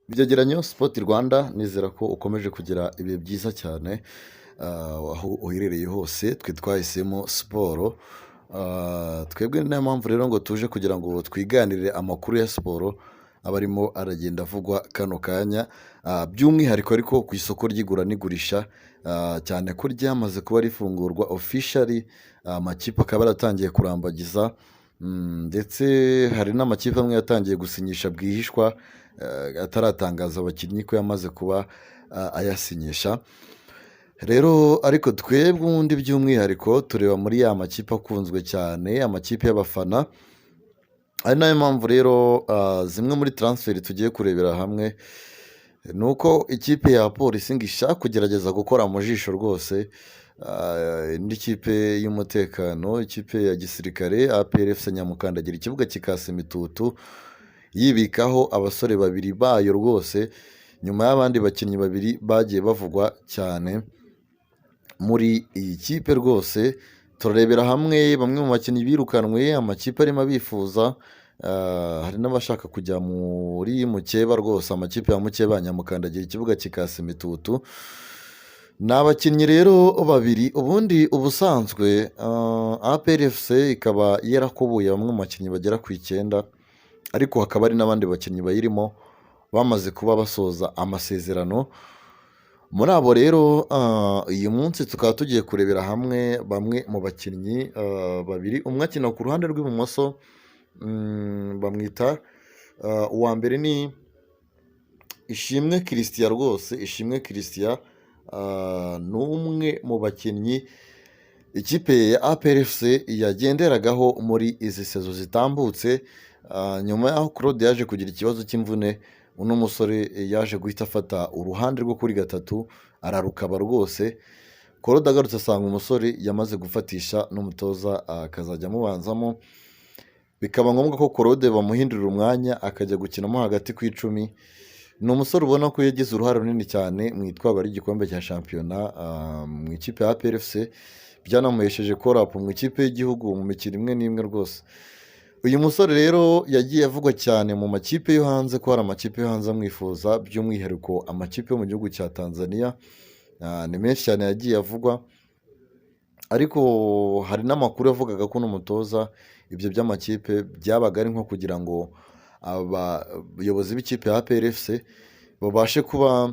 Byegeranyo Sport Rwanda nizera ko ukomeje kugira ibihe byiza cyane aho uherereye hose twe twahisemo siporo. Twebwe niyo mpamvu rero ngo tuje kugira ngo twiganirire amakuru ya siporo aba arimo aragenda avugwa kano kanya, by'umwihariko ariko ku isoko ry'igura n'igurisha, cyane ko ryamaze kuba rifungurwa officially, amakipe akaba yaratangiye kurambagiza, ndetse hari n'amakipe amwe yatangiye gusinyisha bwihishwa, ataratangaza abakinnyi ko yamaze kuba ayasinyisha. Rero ariko twebwe ubundi by'umwihariko tureba muri ya makipe akunzwe cyane, amakipe y'abafana, ari nayo mpamvu rero zimwe muri transferi tugiye kurebera hamwe ni uko ikipe ya polisi ngo ishaka kugerageza gukora mu jisho rwose indi kipe y'umutekano, ikipe ya gisirikare APRFC Nyamukandagira ikibuga kikasa imitutu, yibikaho abasore babiri bayo rwose, nyuma y'abandi bakinnyi babiri bagiye bavugwa cyane muri iyi kipe rwose. Turarebera hamwe bamwe mu bakinnyi birukanwe amakipe arimo abifuza, hari n'abashaka kujya muri mukeba rwose, amakipe ya mukeba Nyamukandagira ikibuga kikasa imitutu. Ni abakinnyi rero babiri, ubundi ubusanzwe APRFC ikaba yarakubuye bamwe mu bakinnyi bagera ku 9, ariko hakaba hari n'abandi bakinnyi bayirimo bamaze kuba basoza amasezerano. Muri abo rero uyu munsi tukaba tugiye kurebera hamwe bamwe mu bakinnyi babiri, umwe akina ku ruhande rw'ibumoso, bamwita uwa mbere ni Ishimwe Christian rwose. Ishimwe Christian ni umwe mu bakinnyi ikipe ya APRFC yagenderagaho muri izi sezo zitambutse, nyuma y'aho Claude yaje kugira ikibazo cy'imvune, uno musore yaje guhita afata uruhande rwo kuri gatatu ararukaba rwose. Claude agarutse asanga umusore yamaze gufatisha n'umutoza akazajya amubanzamo, bikaba ngombwa ko Claude bamuhindurira umwanya akajya gukinamo hagati ku 10. Ni umusore ubona ko yagize uruhare runini cyane mu itwarwa ry'igikombe cya shampiyona mu ikipe ya APRFC, byanamuhesheje korapu mu ikipe y'igihugu mu mikino imwe n'imwe rwose. Uyu musore rero yagiye avugwa cyane mu makipe yo hanze, ko hari amakipe yo hanze amwifuza, by'umwihariko amakipe yo mu gihugu cya Tanzania. Ni menshi cyane yagiye avugwa, ariko hari n'amakuru yavugaga ko n'umutoza ibyo by'amakipe byabaga ari nko kugira ngo abayobozi b'ikipe ya APRFC babashe kuba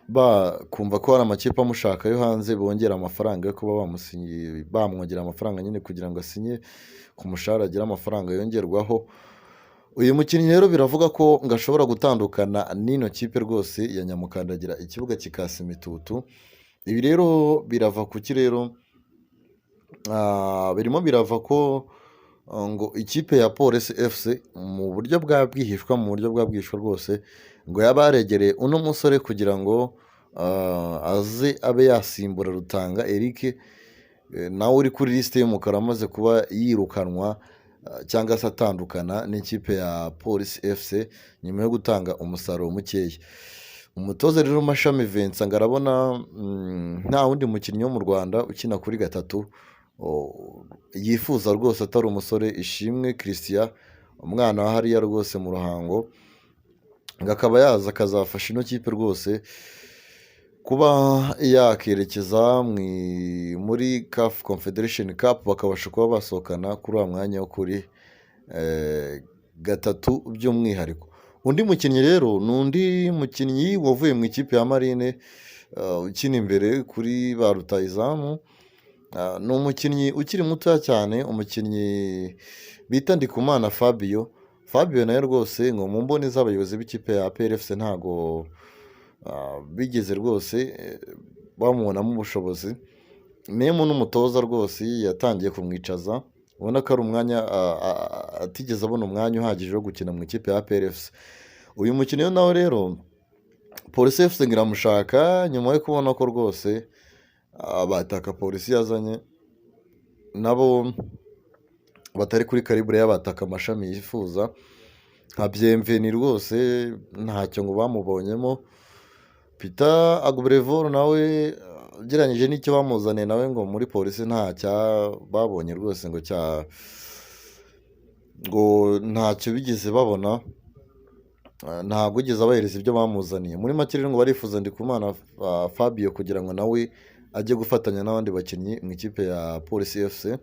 bakumva ko hari amakipe amushaka yo hanze, bongera amafaranga yo kuba bamwongera amafaranga nyine kugira ngo asinye ku mushahara, agire amafaranga yongerwaho. Uyu mukinnyi rero biravuga ko ngo ashobora gutandukana n'ino kipe rwose ya Nyamukandagira ikibuga kikasa imitutu. Ibi rero birava ku ki rero? Birimo birava ko ngo ikipe ya Police FC mu buryo bwa bwihishwa rwose, ngo yaba yaregereye uno musore kugira ngo aze abe yasimbura Rutanga Eric, nawe uri kuri lisite y'umukara amaze kuba yirukanwa cyangwa se atandukana n'ikipe ya Police FC nyuma yo gutanga umusaruro mukeya. Umutoza rero Mashami Vincent ngo arabona nta wundi mukinnyi wo mu Rwanda ukina kuri gatatu yifuza rwose atari umusore Ishimwe Christian, umwana wa hariya rwose mu Ruhango, ngo akaba yaza akazafasha ino kipe rwose kuba yakerekeza muri CAF Confederation Cup, bakabasha kuba basohokana kuri uwo mwanya wo kuri gatatu by'umwihariko. Undi mukinnyi rero ni undi mukinnyi wavuye mu ikipe ya Marine, ukina imbere kuri ba rutahizamu. Ni umukinnyi ukiri mutoya cyane, umukinnyi bita Ndikumana Fabio. Fabio nawe rwose ngo mu mboni z'abayobozi b'ikipe ya APRFC ntago bigeze rwose bamubonamo ubushobozi. Nemo n'umutoza rwose yatangiye kumwicaza, ubona ko ari umwanya atigeze abona umwanya uhagije wo gukina mu ikipe ya APRFC. Uyu mukinnyi nawe rero Police FC iramushaka nyuma yo kubona ko rwose abataka Polisi yazanye nabo batari kuri karibure y'abataka Mashami yifuza, nka Bienveni rwose ntacyo ngo bamubonyemo. Peter Agubrevor nawe ugereranyije n'icyo bamuzaniye nawe ngo muri Polisi nta babonye rwose ngo ntacyo bigeze babona. ntabwo yigeze abahereza ibyo bamuzaniye. Muri make rero ngo barifuza Ndikumana Fabio kugira ngo nawe ajye gufatanya n'abandi bakinnyi mu ikipe ya Police FC.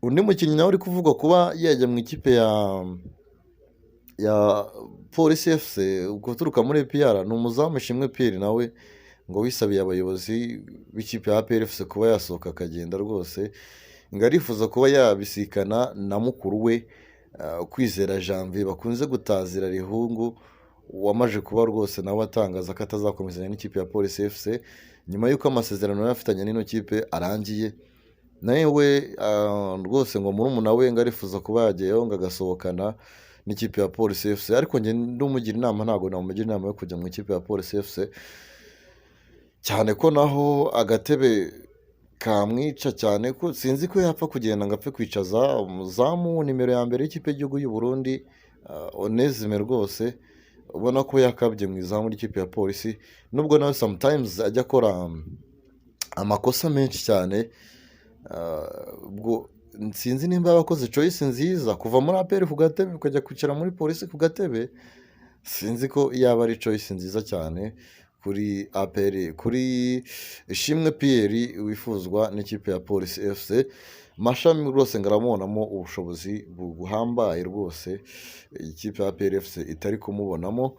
Undi mukinnyi nawe uri kuvugwa kuba yajya mu ikipe ya Police FC guturuka muri APR ni umuzamu Ishimwe Pierre, nawe ngo wisabiye abayobozi b'ikipe ya APR FC kuba yasohoka akagenda rwose, ngo arifuza kuba yabisikana na mukuru we Kwizera Janvier bakunze gutazira Rihungu, wamaje kuba rwose nawe atangaza ko atazakomezanya n'ikipe ya Police FC nyuma y'uko amasezerano yari afitanye n'ino kipe arangiye. Nawe rwose ngo murumuna we ngo arifuza kuba yajyayo ngo agasohokana n'ikipe ya Police FC, ariko njye ndumugira inama, ntabwo namugira inama yo kujya mu ikipe ya Police FC, cyane ko naho agatebe kamwica cyane, ko sinzi ko yapfa kugenda ngo apfe kwicaza umuzamu nimero ya mbere y'ikipe y'igihugu y'u Burundi Onesime, rwose ubona ko yakabye mu izamu ry'ikipe ya Polisi, nubwo nawe sometimes ajya akora amakosa menshi cyane. Ubwo sinzi nimba yabakoze choice nziza kuva muri APR ku gatebe ukajya kwicara muri Polisi ku gatebe, sinzi ko yaba ari choice nziza cyane kuri APR, kuri Ishimwe Pierre wifuzwa n'ikipe ya Police FC. Mashami rwose ngaramubonamo ubushobozi buhambaye rwose, ikipe ya APR FC itari kumubonamo.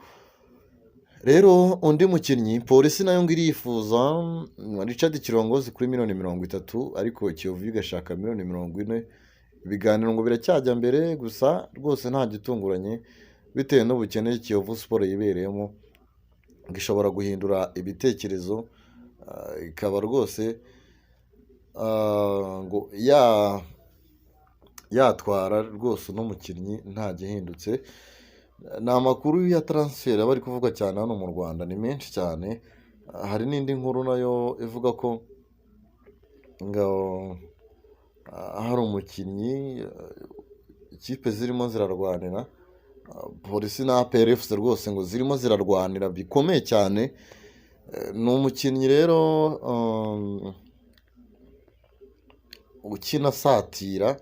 Rero undi mukinnyi Polisi nayo ngo irifuza Richard Kirongozi kuri $30 ariko Kiyovu igashaka $40. Ibiganiro ngo biracyajya mbere, gusa rwose nta gitunguranye bitewe n'ubukene Kiyovu Sport yibereyemo, gishobora guhindura ibitekerezo ikaba rwose ngo yatwara rwose uno mukinnyi nta gihindutse. Ni amakuru ya transfer aba ari kuvuga cyane hano mu Rwanda, ni menshi cyane. Hari n'indi nkuru nayo ivuga ko ngo hari umukinnyi ikipe zirimo zirarwanira, Polisi na APR FC rwose ngo zirimo zirarwanira bikomeye cyane. Ni umukinnyi rero ukina asatira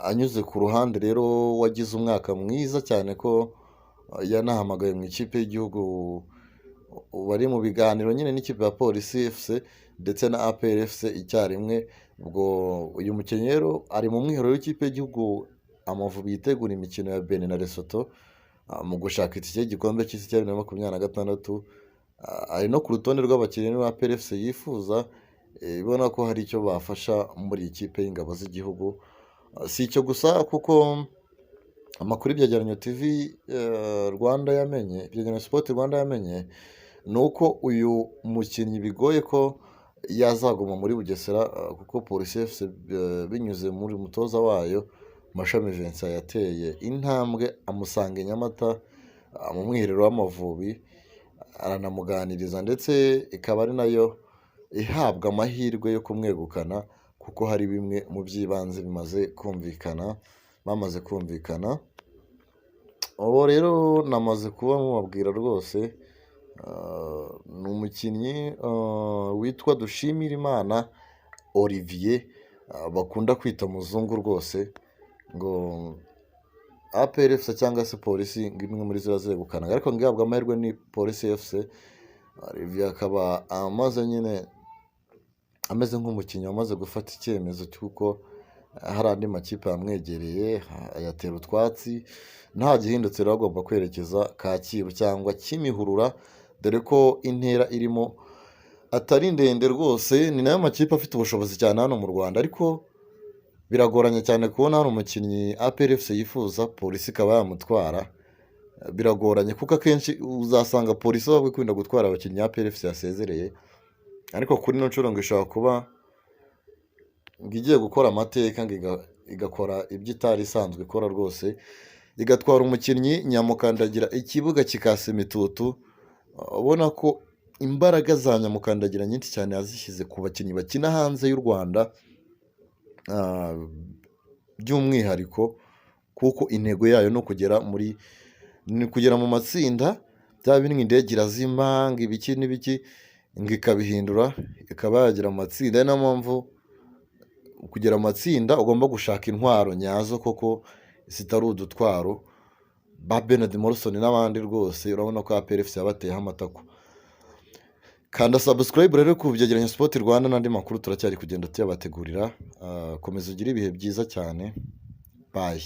anyuze ku ruhande, rero wagize umwaka mwiza cyane ko yanahamagaye mu ikipe y'igihugu, bari mu biganiro nyine n'ikipe ya Polisi FC ndetse na APR FC icyarimwe. Ubwo uyu mukinnyi rero ari mu mwiherero w'ikipe y'igihugu Amavubi yitegura imikino ya Benin na Lesotho mu gushaka itike y'igikombe cy'isi cya 2026. Ari no ku rutonde rw'abakinnyi ba APR FC yifuza, ibona ko hari icyo bafasha muri ikipe y'ingabo z'igihugu. Si icyo gusa kuko amakuru ibyegeranyo TV Rwanda yamenye, ibyegeranyo Sport Rwanda yamenye, ni uko uyu mukinnyi bigoye ko yazaguma muri Bugesera, kuko Police FC binyuze muri umutoza wayo Mashami Vincent yateye intambwe amusanga i Nyamata mu mwiherero w'Amavubi, aranamuganiriza ndetse ikaba ari nayo ihabwa amahirwe yo kumwegukana, kuko hari bimwe mu by'ibanze bamaze kumvikana. Ubu rero namaze kuba mubabwira rwose, ni umukinnyi witwa Dushimirimana Olivier bakunda kwita muzungu rwose, ngo APR FC cyangwa se Polisi ngo imwe muri zo zegukana, ariko ngo ihabwa amahirwe ni Police FC. Olivier akaba ameze nk'umukinnyi wamaze gufata icyemezo cy'uko hari andi makipe yamwegereye ayatera utwatsi, nta gihindutse rero agomba kwerekeza Kacyiru cyangwa Kimihurura, dore ko intera irimo atari ndende rwose. Ni nayo makipe afite ubushobozi cyane hano mu Rwanda, ariko biragoranye cyane kubona hari umukinnyi APR FC yifuza Polisi ikaba yamutwara. Biragoranye kuko akenshi uzasanga Polisi baba kwinda gutwara abakinnyi APR FC yasezereye, ariko kuri no nshuro ngo ishobora kuba ngo igiye gukora amateka, ngo igakora ibyo itari isanzwe ikora rwose, igatwara umukinnyi Nyamukandagira ikibuga kikasa imitutu. Ubona ko imbaraga za Nyamukandagira nyinshi cyane yazishyize ku bakinnyi bakina hanze y'u Rwanda by'umwihariko, kuko intego yayo no kugera mu matsinda, byaba biri indege irazima ngo ibiki n'ibiki, ngo ikabihindura ikaba yagera mu matsinda. Ari nayo mpamvu kugera mu matsinda ugomba gushaka intwaro nyazo koko zitari udutwaro ba Bernard Morrison n'abandi rwose urabona ko APR FC yabateyeho amatako. Kanda subscribe rero ku byegeranyo Sport Rwanda n'andi makuru turacyari kugenda tuyabategurira. Komeza ugire ibihe byiza cyane. Bye.